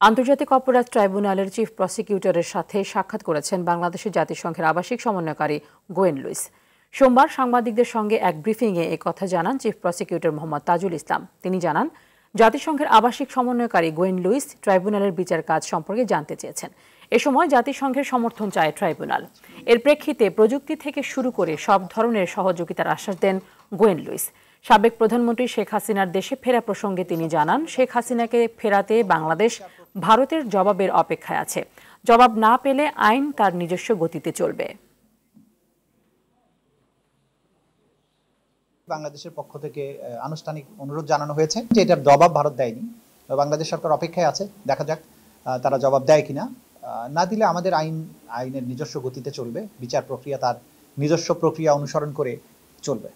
আন্তর্জাতিক অপরাধ ট্রাইব্যুনালের চিফ প্রসিকিউটরের সাথে সাক্ষাৎ করেছেন বাংলাদেশের জাতিসংঘের আবাসিক সমন্বয়কারী গোয়েন লুইস। সোমবার সাংবাদিকদের সঙ্গে এক ব্রিফিংয়ে এ কথা জানান চিফ প্রসিকিউটর মোহাম্মদ তাজুল ইসলাম। তিনি জানান, জাতিসংঘের আবাসিক সমন্বয়কারী গোয়েন লুইস ট্রাইব্যুনালের বিচার কাজ সম্পর্কে জানতে চেয়েছেন। এ সময় জাতিসংঘের সমর্থন চায় ট্রাইব্যুনাল। এর প্রেক্ষিতে প্রযুক্তি থেকে শুরু করে সব ধরনের সহযোগিতার আশ্বাস দেন গোয়েন লুইস। সাবেক প্রধানমন্ত্রী শেখ হাসিনার দেশে ফেরা প্রসঙ্গে তিনি জানান, শেখ হাসিনাকে ফেরাতে বাংলাদেশ ভারতের জবাবের অপেক্ষায় আছে। জবাব না পেলে আইন তার নিজস্ব গতিতে চলবে। বাংলাদেশের পক্ষ থেকে আনুষ্ঠানিক অনুরোধ জানানো হয়েছে যে এটার জবাব ভারত দেয়নি। বাংলাদেশ সরকার অপেক্ষায় আছে, দেখা যাক তারা জবাব দেয় কিনা। না দিলে আমাদের আইনের নিজস্ব গতিতে চলবে, বিচার প্রক্রিয়া তার নিজস্ব প্রক্রিয়া অনুসরণ করে চলবে।